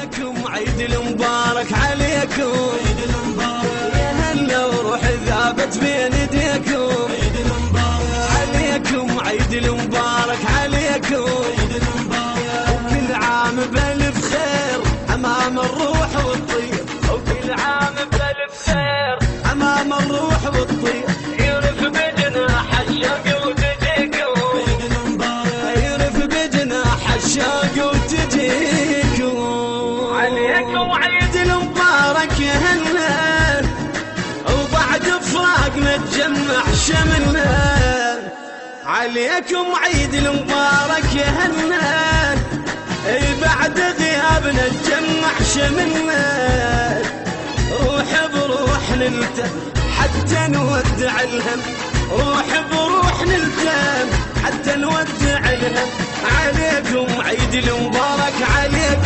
عليكم عيد المبارك عليكم، عيد المبارك يا هلا وروح ذابت بين ايديكم، عيد المبارك عليكم عيد المبارك عليكم، عيد المبارك وكل عام بألف خير امام الروح والطير، وكل عام بألف خير امام الروح والطير، يرف بجناح الشوق وتجيكم، عيد المبارك يرف بجناح الشوق وتجيكم، عليكم عيد المبارك يا هلا، وبعد فراق نتجمع شملنا، عليكم عيد المبارك يا هلا، بعد غياب نتجمع شملنا، روح بروح نلتم حتى نودع الهم، روح بروح نلتم حتى نودع الهم، عليكم عيد المبارك عليكم.